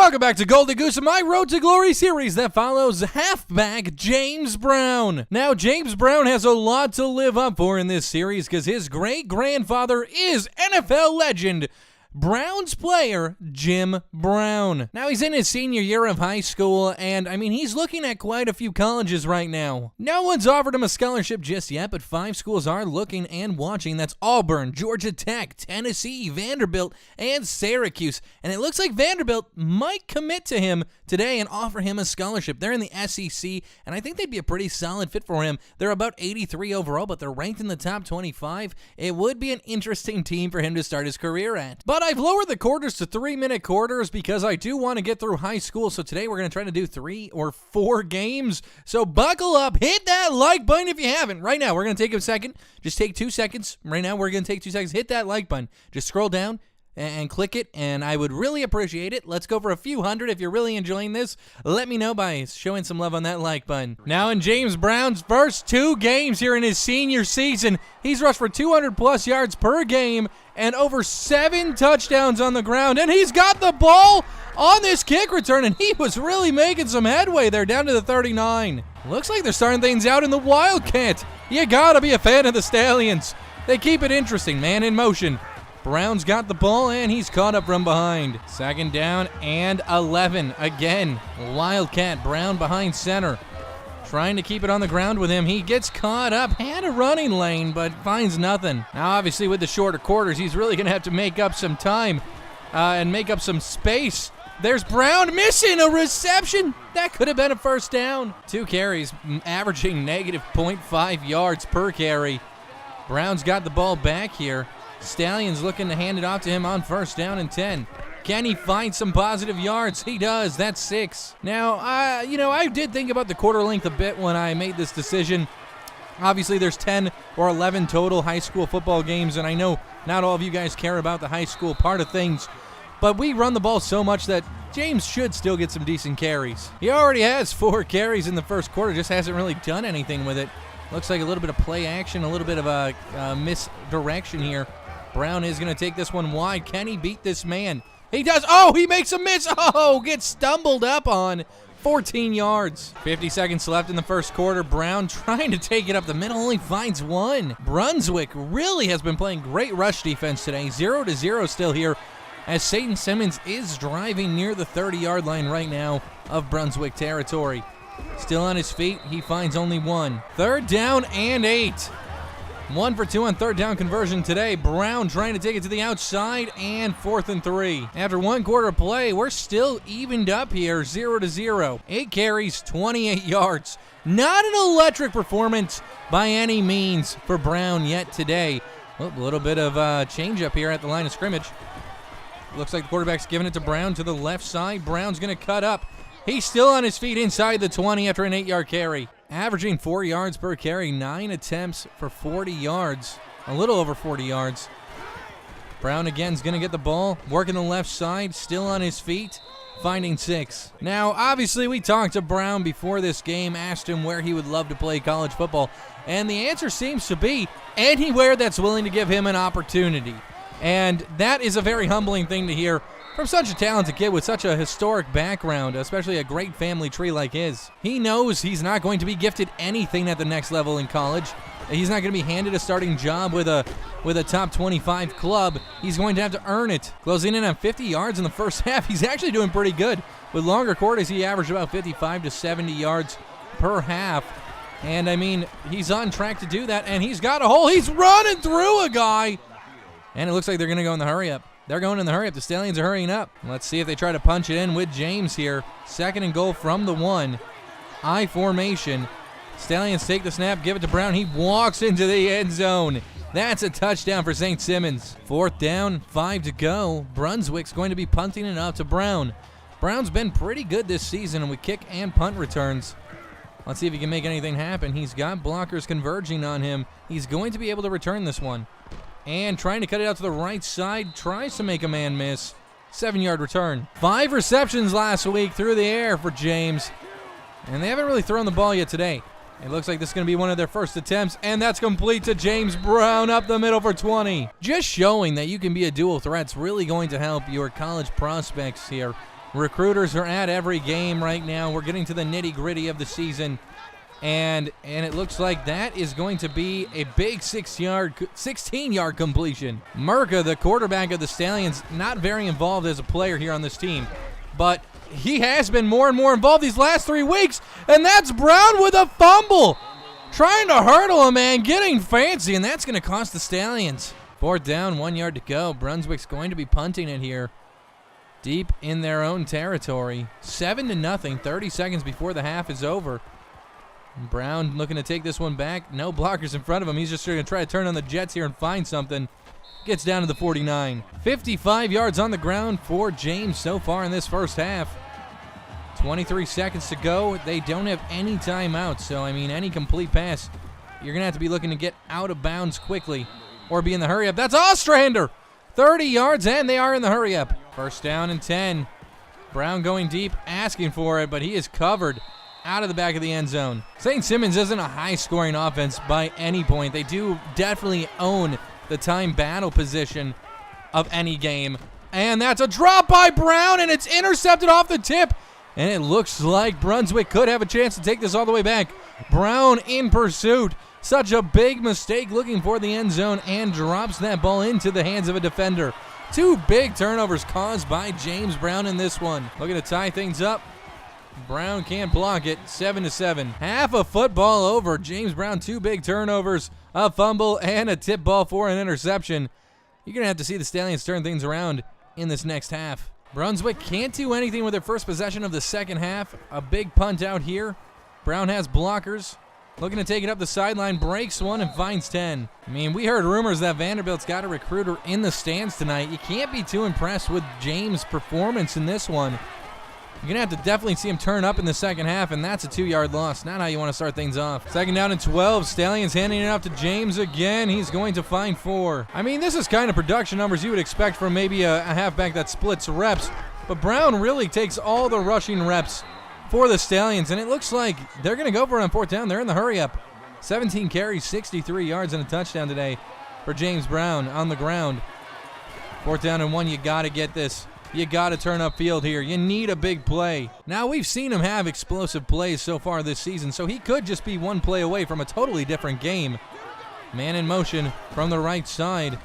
Welcome back to Golden Goose and my Road to Glory series that follows halfback James Brown. Now, James Brown has a lot to live up for in this series because his great-grandfather is NFL legend Browns player Jim Brown. Now, he's in his senior year of high school, and he's looking at quite a few colleges right now. No one's offered him a scholarship just yet, but 5 schools are looking and watching. That's Auburn, Georgia Tech, Tennessee, Vanderbilt, and Syracuse. And it looks like Vanderbilt might commit to him today and offer him a scholarship. They're in the SEC, and I think they'd be a pretty solid fit for him. They're about 83 overall, but they're ranked in the top 25. It would be an interesting team for him to start his career at. But I've lowered the quarters to 3-minute quarters because I do want to get through high school. So today we're going to try to do 3 or 4 games. So buckle up, hit that like button if you haven't. Right now, we're going to take a second. Just take 2 seconds. Right now, we're going to take 2 seconds. Hit that like button. Just scroll down and click it, and I would really appreciate it. Let's go for a few hundred. If you're really enjoying this, let me know by showing some love on that like button. Now, in James Brown's first 2 games here in his senior season, he's rushed for 200-plus yards per game and over 7 touchdowns on the ground, and he's got the ball on this kick return, and he was really making some headway there down to the 39. Looks like they're starting things out in the Wildcat. You gotta be a fan of the Stallions. They keep it interesting, man in motion. Brown's got the ball, and he's caught up from behind. 2nd down and 11. Again, Wildcat. Brown behind center. Trying to keep it on the ground with him. He gets caught up. Had a running lane, but finds nothing. Now, obviously, with the shorter quarters, he's really going to have to make up some time and make up some space. There's Brown missing a reception. That could have been a first down. 2 carries, averaging negative 0.5 yards per carry. Brown's got the ball back here. Stallions looking to hand it off to him on 1st down and 10. Can he find some positive yards? He does. That's 6. Now, I did think about the quarter length a bit when I made this decision. Obviously, there's 10 or 11 total high school football games, and I know not all of you guys care about the high school part of things, but we run the ball so much that James should still get some decent carries. He already has 4 carries in the first quarter, just hasn't really done anything with it. Looks like a little bit of play action, a little bit of a misdirection here. Brown is going to take this one wide. Can he beat this man? He does. Oh, he makes a miss. Oh, gets stumbled up on. 14 yards. 50 seconds left in the first quarter. Brown trying to take it up the middle, only finds 1. Brunswick really has been playing great rush defense today. 0-0 still here as Satan Simmons is driving near the 30-yard line right now of Brunswick territory. Still on his feet. He finds only 1. 3rd down and 8. 1 for 2 on 3rd down conversion today. Brown trying to take it to the outside, and 4th and 3. After 1 quarter of play, we're still evened up here, 0-0. 8 carries, 28 yards. Not an electric performance by any means for Brown yet today. A little bit of change up here at the line of scrimmage. Looks like the quarterback's giving it to Brown to the left side. Brown's going to cut up. He's still on his feet inside the 20 after an 8-yard carry. Averaging 4 yards per carry, 9 attempts for 40 yards, a little over 40 yards. Brown again is going to get the ball, working the left side, still on his feet, finding 6. Now, obviously, we talked to Brown before this game, asked him where he would love to play college football, and the answer seems to be anywhere that's willing to give him an opportunity. And that is a very humbling thing to hear from such a talented kid with such a historic background, especially a great family tree like his. He knows he's not going to be gifted anything at the next level in college. He's not going to be handed a starting job with a top 25 club. He's going to have to earn it. Closing in on 50 yards in the first half. He's actually doing pretty good. With longer quarters, he averaged about 55 to 70 yards per half. And, he's on track to do that, and he's got a hole. He's running through a guy. And it looks like they're going to go in the hurry-up. They're going in the hurry-up. The Stallions are hurrying up. Let's see if they try to punch it in with James here. 2nd and goal from the 1. I formation. Stallions take the snap, give it to Brown. He walks into the end zone. That's a touchdown for St. Simmons. 4th down, 5 to go. Brunswick's going to be punting it out to Brown. Brown's been pretty good this season with kick and punt returns. Let's see if he can make anything happen. He's got blockers converging on him. He's going to be able to return this one. And trying to cut it out to the right side, tries to make a man miss. 7-yard return. 5 receptions last week through the air for James. And they haven't really thrown the ball yet today. It looks like this is going to be one of their first attempts, and that's complete to James Brown up the middle for 20. Just showing that you can be a dual threat is really going to help your college prospects here. Recruiters are at every game right now. We're getting to the nitty-gritty of the season. And it looks like that is going to be a big 16-yard completion. Murka, the quarterback of the Stallions, not very involved as a player here on this team, but he has been more and more involved these last 3 weeks, and that's Brown with a fumble. Trying to hurdle a man, getting fancy, and that's going to cost the Stallions. 4th down, 1 yard to go. Brunswick's going to be punting it here. Deep in their own territory. 7-0, 30 seconds before the half is over. Brown looking to take this one back. No blockers in front of him. He's just going to try to turn on the Jets here and find something. Gets down to the 49. 55 yards on the ground for James so far in this first half. 23 seconds to go. They don't have any timeouts, so, I mean, any complete pass, you're going to have to be looking to get out of bounds quickly or be in the hurry up. That's Ostrander! 30 yards, and they are in the hurry up. 1st down and 10. Brown going deep, asking for it, but he is covered out of the back of the end zone. St. Simmons isn't a high-scoring offense by any point. They do definitely own the time battle position of any game. And that's a drop by Brown, and it's intercepted off the tip. And it looks like Brunswick could have a chance to take this all the way back. Brown in pursuit. Such a big mistake looking for the end zone and drops that ball into the hands of a defender. 2 big turnovers caused by James Brown in this one. Looking to tie things up. Brown can't block it. 7-7. Half a football over. James Brown, 2 big turnovers, a fumble, and a tip ball for an interception. You're going to have to see the Stallions turn things around in this next half. Brunswick can't do anything with their first possession of the second half. A big punt out here. Brown has blockers. Looking to take it up the sideline, breaks one and finds 10. I mean, we heard rumors that Vanderbilt's got a recruiter in the stands tonight. You can't be too impressed with James' performance in this one. You're going to have to definitely see him turn up in the second half, and that's a 2-yard loss. Not how you want to start things off. 2nd down and 12. Stallions handing it off to James again. He's going to find 4. I mean, this is kind of production numbers you would expect from maybe a halfback that splits reps, but Brown really takes all the rushing reps for the Stallions, and it looks like they're going to go for it on 4th down. They're in the hurry up. 17 carries, 63 yards, and a touchdown today for James Brown on the ground. 4th down and 1, you got to get this. You got to turn up field here. You need a big play. Now, we've seen him have explosive plays so far this season, so he could just be one play away from a totally different game. Man in motion from the right side.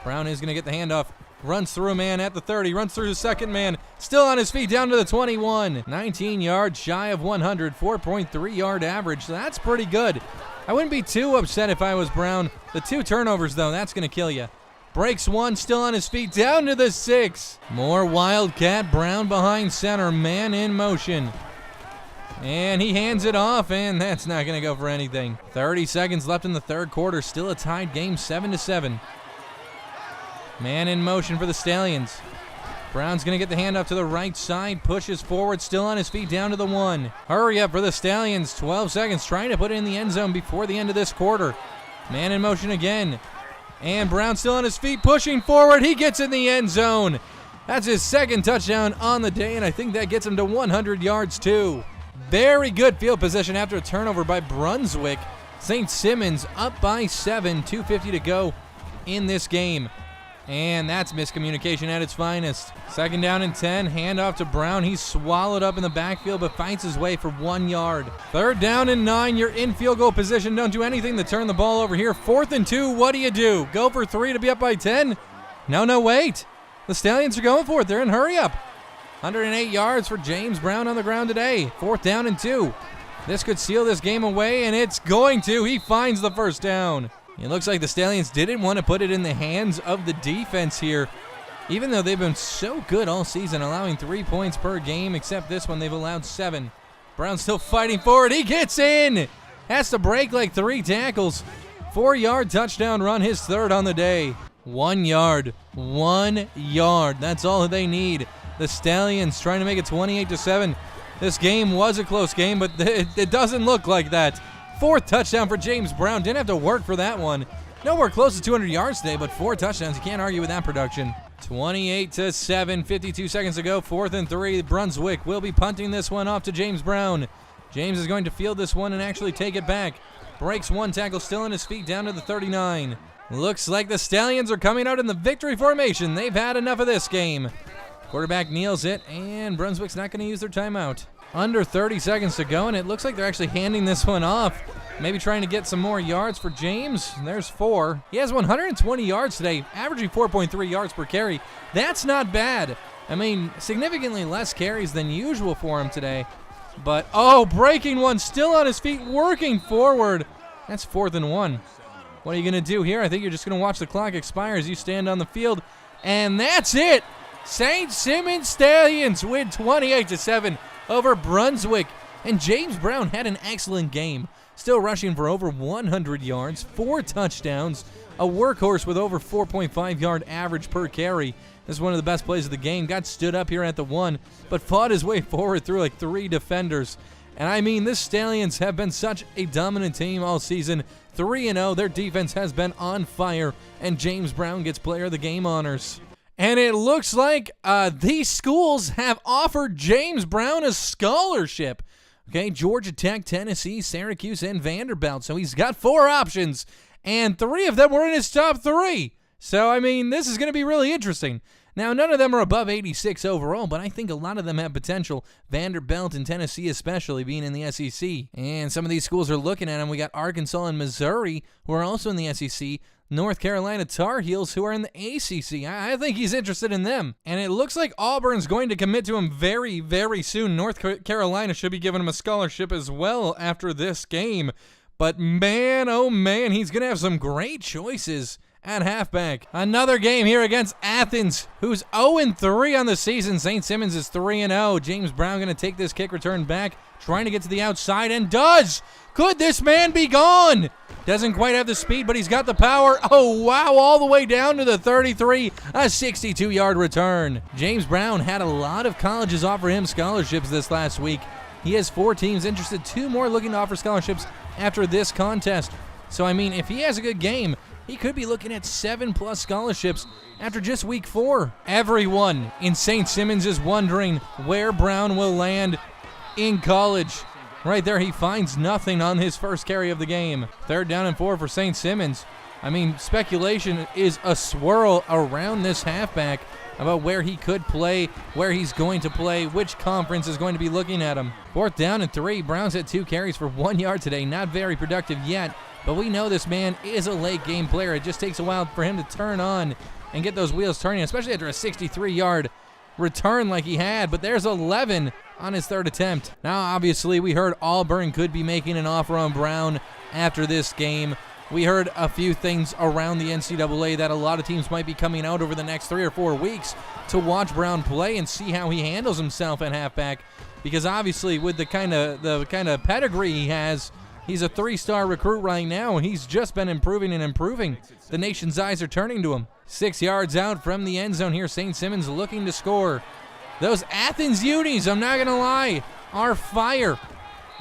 Brown is going to get the handoff. Runs through a man at the 30. Runs through the second man. Still on his feet down to the 21. 19 yards shy of 100. 4.3 yard average. So that's pretty good. I wouldn't be too upset if I was Brown. The 2 turnovers, though, that's going to kill you. Breaks one, still on his feet, down to the 6. More Wildcat. Brown behind center, man in motion. And he hands it off, and that's not going to go for anything. 30 seconds left in the 3rd quarter. Still a tied game, 7-7. Man in motion for the Stallions. Brown's going to get the handoff to the right side, pushes forward, still on his feet, down to the 1. Hurry up for the Stallions. 12 seconds, trying to put it in the end zone before the end of this quarter. Man in motion again. And Brown still on his feet, pushing forward. He gets in the end zone. That's his 2nd touchdown on the day, and I think that gets him to 100 yards too. Very good field position after a turnover by Brunswick. St. Simmons up by 7, 2:50 to go in this game. And that's miscommunication at its finest. 2nd down and 10, handoff to Brown. He's swallowed up in the backfield, but fights his way for 1 yard. 3rd down and 9, you're in field goal position. Don't do anything to turn the ball over here. 4th and 2, what do? Go for 3 to be up by 10? No, wait. The Stallions are going for it. They're in hurry up. 108 yards for James Brown on the ground today. 4th down and 2. This could seal this game away, and it's going to. He finds the 1st down. It looks like the Stallions didn't want to put it in the hands of the defense here, even though they've been so good all season, allowing 3 points per game, except this one they've allowed 7. Brown still fighting forward. He gets in. Has to break like 3 tackles. 4-yard touchdown run, his 3rd on the day. 1 yard. 1 yard. That's all they need. The Stallions trying to make it 28-7. This game was a close game, but it doesn't look like that. 4th touchdown for James Brown. Didn't have to work for that one. Nowhere close to 200 yards today, but 4 touchdowns. You can't argue with that production. 28-7, 52 seconds to go. 4th and 3. Brunswick will be punting this one off to James Brown. James is going to field this one and actually take it back. Breaks 1 tackle, still on his feet, down to the 39. Looks like the Stallions are coming out in the victory formation. They've had enough of this game. Quarterback kneels it, and Brunswick's not going to use their timeout. Under 30 seconds to go, and it looks like they're actually handing this one off. Maybe trying to get some more yards for James. There's 4. He has 120 yards today, averaging 4.3 yards per carry. That's not bad. I mean, significantly less carries than usual for him today. But, oh, breaking one, still on his feet, working forward. That's 4th and 1. What are you going to do here? I think you're just going to watch the clock expire as you stand on the field. And that's it. St. Simons Stallions win 28-7 over Brunswick. And James Brown had an excellent game. Still rushing for over 100 yards, 4 touchdowns, a workhorse with over 4.5 yard average per carry. This is one of the best plays of the game. Got stood up here at the 1, but fought his way forward through like 3 defenders. And I mean, this Stallions have been such a dominant team all season. 3-0, their defense has been on fire, and James Brown gets player of the game honors. And it looks like these schools have offered James Brown a scholarship. Okay, Georgia Tech, Tennessee, Syracuse, and Vanderbilt. So he's got 4 options, and 3 of them were in his top 3. So, I mean, this is going to be really interesting. Now, none of them are above 86 overall, but I think a lot of them have potential. Vanderbilt and Tennessee especially being in the SEC. And some of these schools are looking at them. We got Arkansas and Missouri, who are also in the SEC. North Carolina Tar Heels, who are in the ACC. I think he's interested in them. And it looks like Auburn's going to commit to him very, very soon. North Carolina should be giving him a scholarship as well after this game. But man, oh man, he's going to have some great choices at halfback. Another game here against Athens, who's 0-3 on the season. St. Simons is 3-0. James Brown going to take this kick return back, trying to get to the outside, and does. Could this man be gone? Doesn't quite have the speed, but he's got the power. Oh, wow, all the way down to the 33, a 62-yard return. James Brown had a lot of colleges offer him scholarships this last week. He has 4 teams interested, 2 more looking to offer scholarships after this contest. So, I mean, if he has a good game, he could be looking at 7+ scholarships after just week 4. Everyone in St. Simons is wondering where Brown will land in college. Right there, he finds nothing on his first carry of the game. 3rd down and 4 for St. Simons. I mean, speculation is a swirl around this halfback about where he could play, where he's going to play, which conference is going to be looking at him. 4th down and 3. Browns had 2 carries for 1 yard today. Not very productive yet, but we know this man is a late game player. It just takes a while for him to turn on and get those wheels turning, especially after a 63-yard return like he had. But there's 11 on his 3rd attempt. Now, obviously, we heard Auburn could be making an offer on Brown after this game. We heard a few things around the NCAA that a lot of teams might be coming out over the next 3 or 4 weeks to watch Brown play and see how he handles himself at halfback. Because obviously, with the kind of pedigree he has, he's a 3-star recruit right now, and he's just been improving and improving. The nation's eyes are turning to him. 6 yards out from the end zone here, St. Simons looking to score. Those Athens Unis, I'm not going to lie, are fire.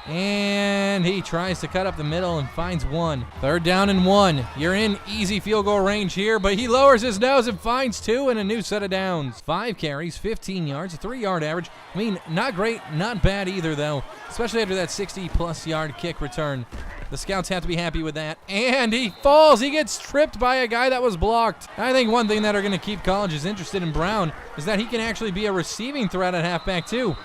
And he tries to cut up the middle and finds 1. 3rd down and 1. You're in easy field goal range here, but he lowers his nose and finds 2 and a new set of downs. 5 carries, 15 yards, a 3-yard average. I mean, not great, not bad either, though, especially after that 60+ yard kick return. The scouts have to be happy with that. And he falls. He gets tripped by a guy that was blocked. I think one thing that are going to keep colleges interested in Brown is that he can actually be a receiving threat at halfback, too.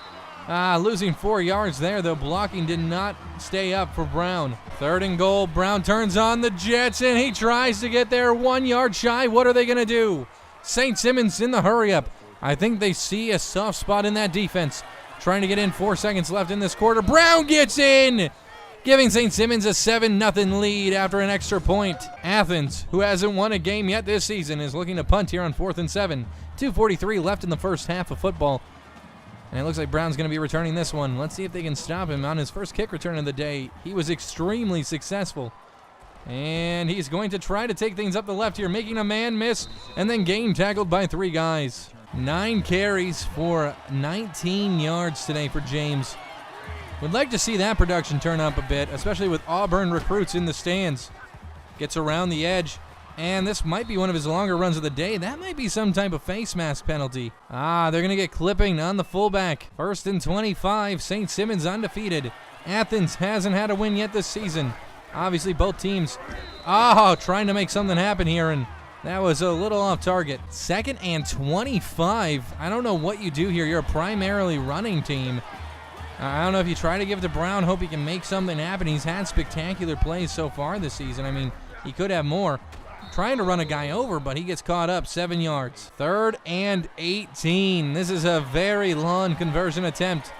Losing 4 yards there, though. Blocking did not stay up for Brown. 3rd and goal. Brown turns on the jets, and he tries to get there 1 yard shy. What are they going to do? St. Simons in the hurry-up. I think they see a soft spot in that defense. Trying to get in, 4 seconds left in this quarter. Brown gets in, giving St. Simons a 7-0 lead after an extra point. Athens, who hasn't won a game yet this season, is looking to punt here on 4th and 7. 2:43 left in the first half of football. And it looks like Brown's going to be returning this one. Let's see if they can stop him on his first kick return of the day. He was extremely successful. And he's going to try to take things up the left here, making a man miss, and then game tackled by 3 guys. 9 carries for 19 yards today for James. Would like to see that production turn up a bit, especially with Auburn recruits in the stands. Gets around the edge, and this might be one of his longer runs of the day. That might be some type of face mask penalty. They're going to get clipping on the fullback. 1st and 25, St. Simons undefeated. Athens hasn't had a win yet this season. Obviously, both teams, trying to make something happen here, and That was a little off target. 2nd and 25. I don't know what you do here. You're a primarily running team. I don't know if you try to give it to Brown, hope he can make something happen. He's had spectacular plays so far this season. I mean, he could have more. Trying to run a guy over, but he gets caught up. 7 yards. 3rd and 18. This is a very long conversion attempt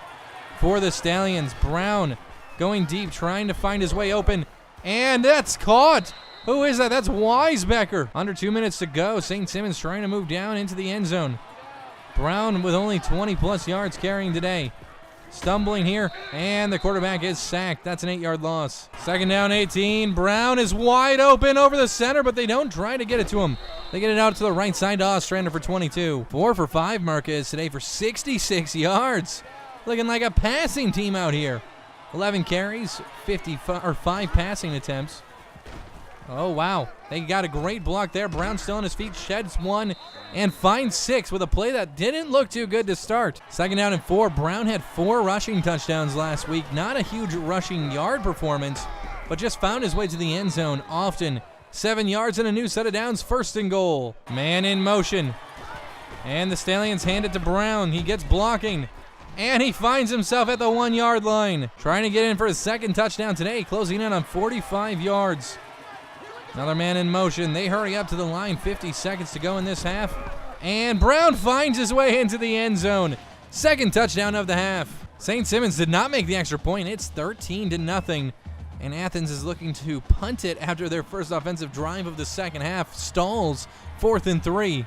for the Stallions. Brown going deep, trying to find his way open, and that's caught. Who is that? That's Weisbecker. Under 2 minutes to go. St. Simons trying to move down into the end zone. Brown with only 20-plus yards carrying today. Stumbling here, and the quarterback is sacked. That's an 8-yard loss. 2nd down, 18. Brown is wide open over the center, but they don't try to get it to him. They get it out to the right side to Ostrander for 22. 4 for 5 Marquez today for 66 yards. Looking like a passing team out here. 11 carries, 5 passing attempts. Oh, wow. They got a great block there. Brown still on his feet, sheds 1, and finds 6 with a play that didn't look too good to start. 2nd down and 4. Brown had 4 rushing touchdowns last week. Not a huge rushing yard performance, but just found his way to the end zone often. 7 yards and a new set of downs. 1st and goal. Man in motion. And the Stallions hand it to Brown. He gets blocking, and he finds himself at the 1-yard line. Trying to get in for his 2nd touchdown today, closing in on 45 yards. Another man in motion. They hurry up to the line. 50 seconds to go in this half. And Brown finds his way into the end zone. 2nd touchdown of the half. St. Simons did not make the extra point. It's 13-0. And Athens is looking to punt it after their first offensive drive of the second half. Stalls. 4th and 3.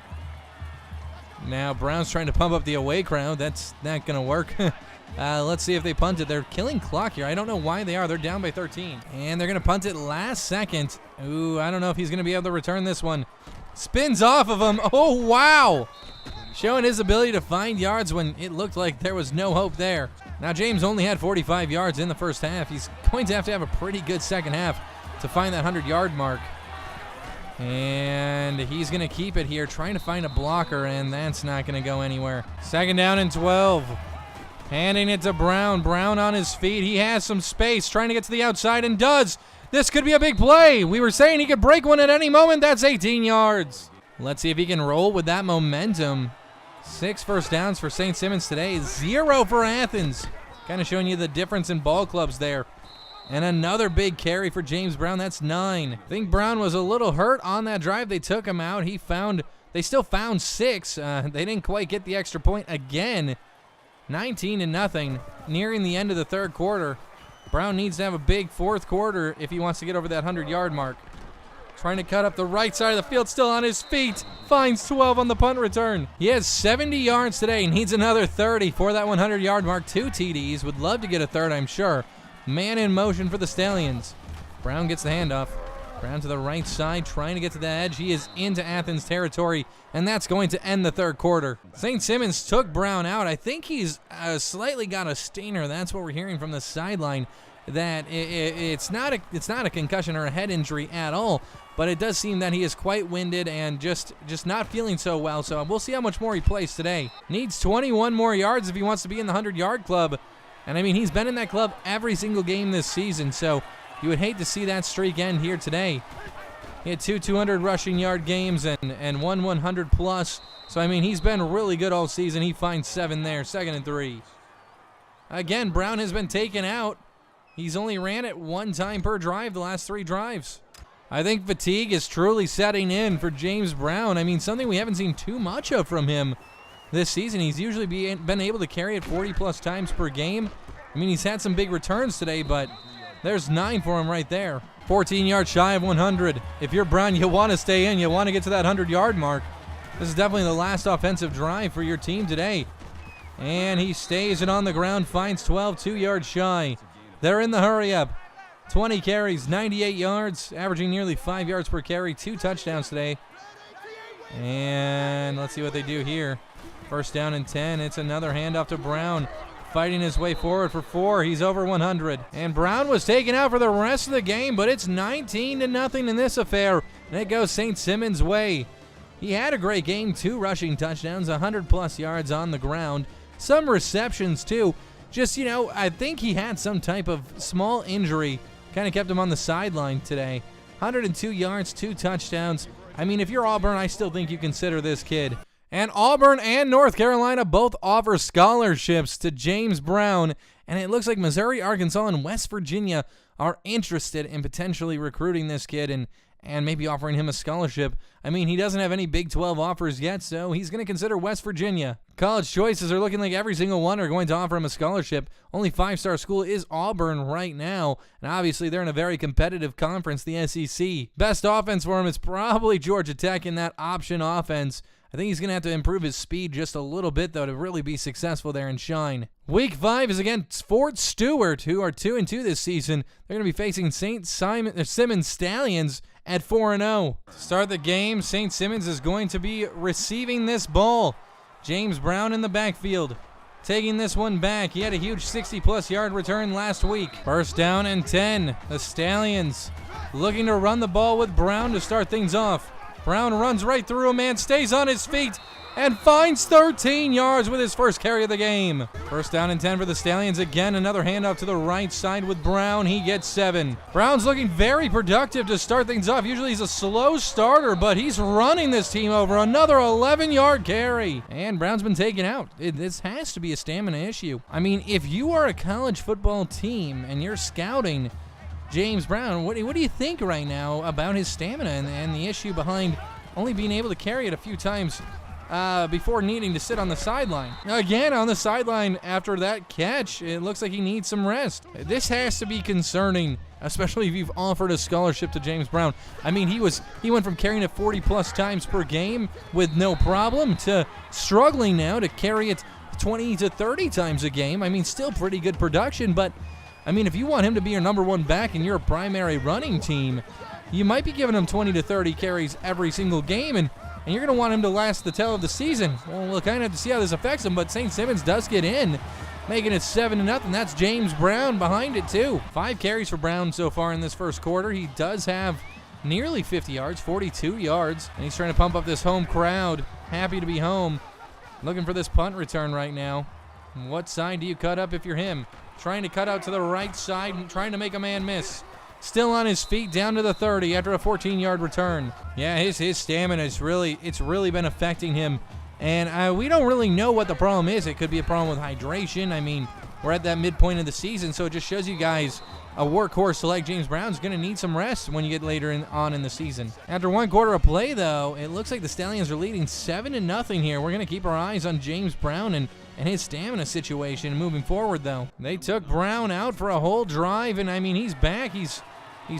Now Brown's trying to pump up the away crowd. That's not going to work. Let's see if they punt it. They're killing clock here. I don't know why they are. They're down by 13. And they're going to punt it last second. Ooh, I don't know if he's going to be able to return this one. Spins off of him. Oh, wow. Showing his ability to find yards when it looked like there was no hope there. Now, James only had 45 yards in the first half. He's going to have a pretty good second half to find that 100-yard mark. And he's going to keep it here, trying to find a blocker, and that's not going to go anywhere. 2nd down and 12. Handing it to Brown. Brown on his feet. He has some space, trying to get to the outside, and does. This could be a big play. We were saying he could break one at any moment. That's 18 yards. Let's see if he can roll with that momentum. 6 first downs for St. Simons today. 0 for Athens. Kind of showing you the difference in ball clubs there. And another big carry for James Brown. That's 9. I think Brown was a little hurt on that drive. They took him out. They still found 6. They didn't quite get the extra point again. 19-0, nearing the end of the 3rd quarter. Brown needs to have a big 4th quarter if he wants to get over that 100-yard mark. Trying to cut up the right side of the field, still on his feet. Finds 12 on the punt return. He has 70 yards today, needs another 30 for that 100-yard mark. 2 TDs, would love to get a 3rd, I'm sure. Man in motion for the Stallions. Brown gets the handoff. Brown to the right side, trying to get to the edge. He is into Athens territory, and that's going to end the 3rd quarter. St. Simons took Brown out. I think he's slightly got a stinger. That's what we're hearing from the sideline, that it's not a concussion or a head injury at all, but it does seem that he is quite winded and just not feeling so well. So we'll see how much more he plays today. Needs 21 more yards if he wants to be in the 100-yard club. And I mean, he's been in that club every single game this season, so you would hate to see that streak end here today. He had 2 200 rushing yard games and 1 100 plus. So, I mean, he's been really good all season. He finds 7 there, 2nd and 3. Again, Brown has been taken out. He's only ran it 1 time per drive the last 3 drives. I think fatigue is truly setting in for James Brown. I mean, something we haven't seen too much of from him this season. He's usually been able to carry it 40-plus times per game. I mean, he's had some big returns today, but there's 9 for him right there. 14 yards shy of 100. If you're Brown, you want to stay in. You want to get to that 100-yard mark. This is definitely the last offensive drive for your team today. And he stays it on the ground, finds 12, 2 yards shy. They're in the hurry-up. 20 carries, 98 yards, averaging nearly 5 yards per carry, 2 touchdowns today. And let's see what they do here. 1st down and 10. It's another handoff to Brown. Fighting his way forward for 4. He's over 100. And Brown was taken out for the rest of the game, but it's 19-0 in this affair. And it goes St. Simons' way. He had a great game. 2 rushing touchdowns, 100-plus yards on the ground. Some receptions, too. Just, I think he had some type of small injury. Kind of kept him on the sideline today. 102 yards, 2 touchdowns. I mean, if you're Auburn, I still think you consider this kid. And Auburn and North Carolina both offer scholarships to James Brown, and it looks like Missouri, Arkansas, and West Virginia are interested in potentially recruiting this kid and maybe offering him a scholarship. I mean, he doesn't have any Big 12 offers yet, so he's going to consider West Virginia. College choices are looking like every single one are going to offer him a scholarship. Only 5-star school is Auburn right now, and obviously they're in a very competitive conference, the SEC. Best offense for him is probably Georgia Tech in that option offense. I think he's going to have to improve his speed just a little bit, though, to really be successful there and shine. Week 5 is against Fort Stewart, who are 2-2 this season. They're going to be facing St. Simmons Stallions at 4-0. To start the game, St. Simmons is going to be receiving this ball. James Brown in the backfield, taking this one back. He had a huge 60-plus yard return last week. First down and 10. The Stallions looking to run the ball with Brown to start things off. Brown runs right through a man, stays on his feet, and finds 13 yards with his first carry of the game. First down and 10 for the Stallions. Again, another handoff to the right side with Brown. He gets 7. Brown's looking very productive to start things off. Usually he's a slow starter, but he's running this team over. Another 11-yard carry. And Brown's been taken out. This has to be a stamina issue. I mean, if you are a college football team and you're scouting James Brown, what do you think right now about his stamina and the issue behind only being able to carry it a few times before needing to sit on the sideline? Again, on the sideline after that catch, it looks like he needs some rest. This has to be concerning, especially if you've offered a scholarship to James Brown. I mean, he went from carrying it 40-plus times per game with no problem to struggling now to carry it 20 to 30 times a game. I mean, still pretty good production, but I mean, if you want him to be your number one back in your primary running team, you might be giving him 20 to 30 carries every single game, and you're going to want him to last the tail of the season. Well, we'll kind of have to see how this affects him, but St. Simmons does get in, making it 7-0. That's James Brown behind it, too. 5 carries for Brown so far in this first quarter. He does have nearly 50 yards, 42 yards, and he's trying to pump up this home crowd. Happy to be home. Looking for this punt return right now. What side do you cut up if you're him? Trying to cut out to the right side and trying to make a man miss. Still on his feet down to the 30 after a 14-yard return. Yeah, his stamina it's really been affecting him. And we don't really know what the problem is. It could be a problem with hydration. I mean, we're at that midpoint of the season, so it just shows you guys a workhorse like James Brown's going to need some rest when you get later on in the season. After 1 quarter of play, though, it looks like the Stallions are leading 7-0 here. We're going to keep our eyes on James Brown and his stamina situation moving forward, though. They took Brown out for a whole drive, and I mean, he's back. He's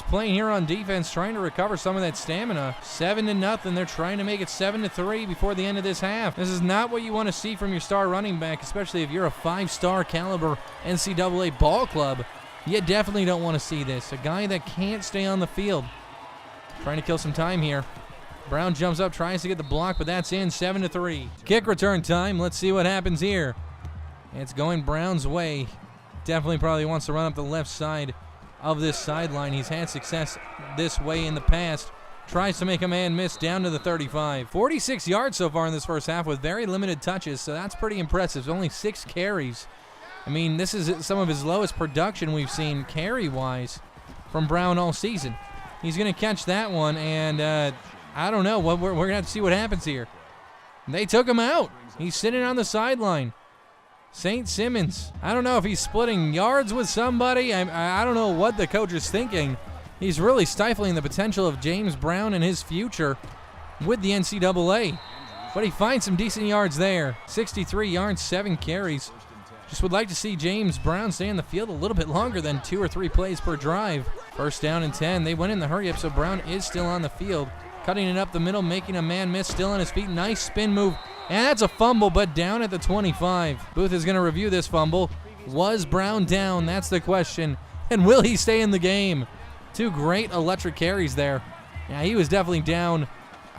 playing here on defense, trying to recover some of that stamina. 7-0. They're trying to make it 7-3 before the end of this half. This is not what you want to see from your star running back, especially if you're a 5-star caliber NCAA ball club. You definitely don't want to see this. A guy that can't stay on the field. Trying to kill some time here. Brown jumps up, tries to get the block, but that's in. 7-3. Kick return time. Let's see what happens here. It's going Brown's way. Definitely probably wants to run up the left side of this sideline. He's had success this way in the past. Tries to make a man miss down to the 35. 46 yards so far in this first half with very limited touches, so that's pretty impressive. Only 6 carries. I mean, this is some of his lowest production we've seen carry-wise from Brown all season. He's going to catch that one, and I don't know. We're going to have to see what happens here. They took him out. He's sitting on the sideline. St. Simmons, I don't know if he's splitting yards with somebody. I don't know what the coach is thinking. He's really stifling the potential of James Brown and his future with the NCAA. But he finds some decent yards there. 63 yards, 7 carries. Just would like to see James Brown stay in the field a little bit longer than 2 or 3 plays per drive. First down and 10. They went in the hurry up, so Brown is still on the field. Cutting it up the middle, making a man miss, still on his feet. Nice spin move. And that's a fumble, but down at the 25. Booth is going to review this fumble. Was Brown down? That's the question. And will he stay in the game? 2 great electric carries there. Yeah, he was definitely down.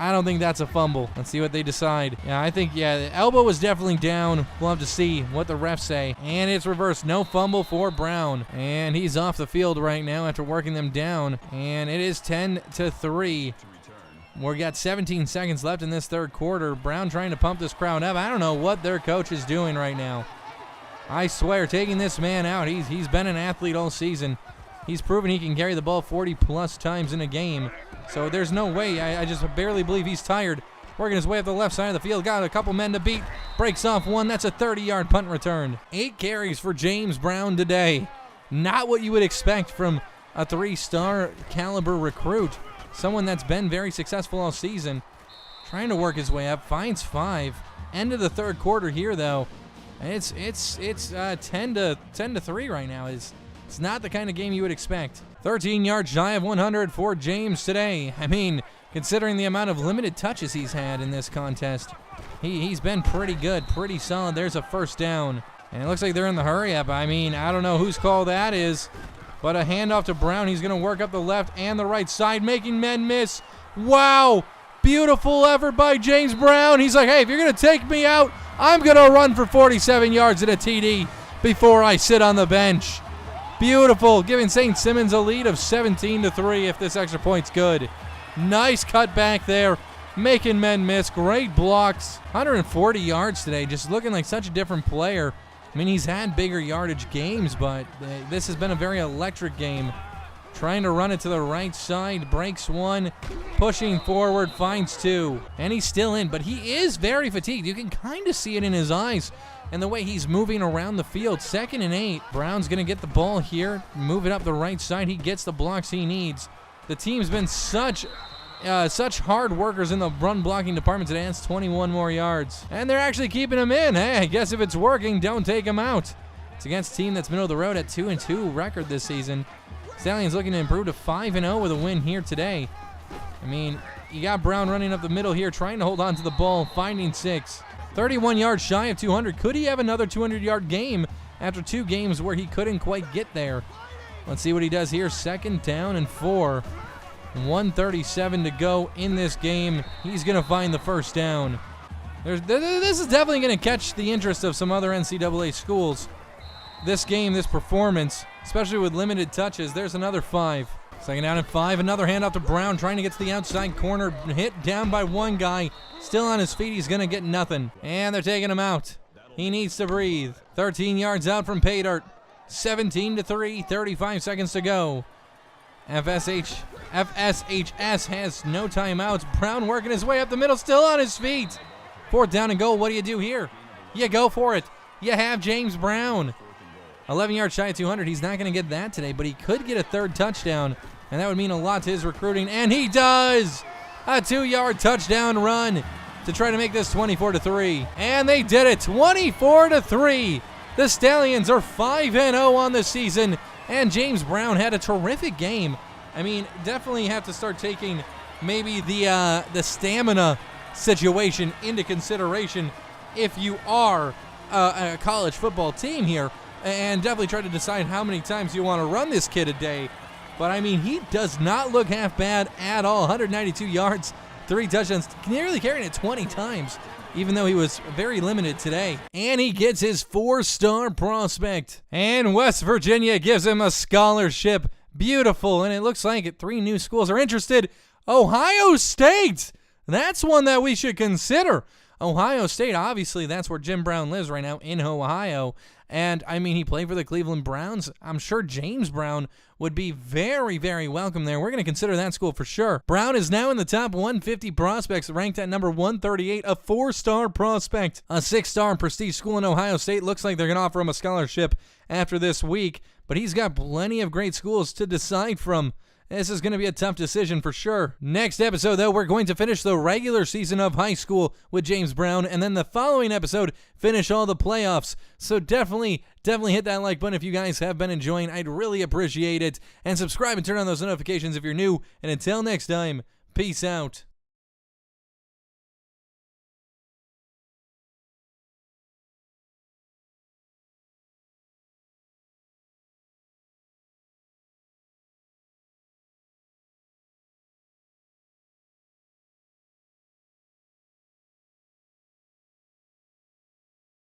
I don't think that's a fumble. Let's see what they decide. Yeah, I think, the elbow was definitely down. We'll have to see what the refs say. And it's reversed. No fumble for Brown. And he's off the field right now after working them down. And it is 10-3. We got 17 seconds left in this third quarter. Brown trying to pump this crowd up. I don't know what their coach is doing right now. I swear, taking this man out, he's been an athlete all season. He's proven he can carry the ball 40-plus times in a game. So there's no way. I just barely believe he's tired. Working his way up the left side of the field. Got a couple men to beat. Breaks off one. That's a 30-yard punt return. 8 carries for James Brown today. Not what you would expect from a 3-star caliber recruit. Someone that's been very successful all season. Trying to work his way up. Finds 5. End of the third quarter here, though. It's 10 to 3 right now. It's not the kind of game you would expect. 13 yards shy of 100 for James today. I mean, considering the amount of limited touches he's had in this contest, he's been pretty good, pretty solid. There's a first down. And it looks like they're in the hurry up. I mean, I don't know whose call that is, but a handoff to Brown. He's going to work up the left and the right side, making men miss. Wow. Beautiful effort by James Brown. He's like, hey, if you're going to take me out, I'm going to run for 47 yards at a TD before I sit on the bench. Beautiful, giving St. Simmons a lead of 17 to 3 if this extra point's good. Nice cut back there, making men miss. Great blocks. 140 yards today, just looking like such a different player. I mean, he's had bigger yardage games, but this has been a very electric game. Trying to run it to the right side, breaks one, pushing forward, finds 2. And he's still in, but he is very fatigued. You can kind of see it in his eyes and the way he's moving around the field. 2nd and 8. Brown's going to get the ball here, move it up the right side. He gets the blocks he needs. The team's been such hard workers in the run blocking department today. It's 21 more yards. And they're actually keeping him in. Hey, I guess if it's working, don't take him out. It's against a team that's middle of the road at 2-2 record this season. Stallions looking to improve to 5-0 with a win here today. I mean, you got Brown running up the middle here, trying to hold on to the ball, finding 6. 31 yards shy of 200. Could he have another 200-yard game after 2 games where he couldn't quite get there? Let's see what he does here. 2nd down and 4. 1:37 to go in this game. He's going to find the first down. This is definitely going to catch the interest of some other NCAA schools. This game, this performance, especially with limited touches. There's another 5. 2nd down and 5. Another handoff to Brown, trying to get to the outside corner. Hit down by one guy. Still on his feet. He's going to get nothing. And they're taking him out. He needs to breathe. 13 yards out from pay dirt. 17 to 3. 35 seconds to go. FSHS has no timeouts. Brown working his way up the middle, still on his feet. 4th down and goal. What do you do here? You go for it. You have James Brown. 11 yards shy of 200. He's not going to get that today, but he could get a 3rd touchdown, and that would mean a lot to his recruiting, and he does! A 2-yard touchdown run to try to make this 24 to 3. And they did it, 24 to 3. The Stallions are 5-0 on the season, and James Brown had a terrific game. I mean, definitely have to start taking maybe the stamina situation into consideration if you are a college football team here. And definitely try to decide how many times you want to run this kid a day. But, I mean, he does not look half bad at all. 192 yards, 3 touchdowns, nearly carrying it 20 times, even though he was very limited today. And he gets his 4-star prospect. And West Virginia gives him a scholarship. Beautiful. And it looks like 3 new schools are interested. Ohio State! That's one that we should consider. Ohio State, obviously, that's where Jim Brown lives right now, in Ohio. And, I mean, he played for the Cleveland Browns. I'm sure James Brown would be very, very welcome there. We're going to consider that school for sure. Brown is now in the top 150 prospects, ranked at number 138, a 4-star prospect. A 6-star prestige school in Ohio State. Looks like they're going to offer him a scholarship after this week. But he's got plenty of great schools to decide from. This is going to be a tough decision for sure. Next episode, though, we're going to finish the regular season of high school with James Brown, and then the following episode, finish all the playoffs. So definitely hit that like button if you guys have been enjoying. I'd really appreciate it. And subscribe and turn on those notifications if you're new. And until next time, peace out.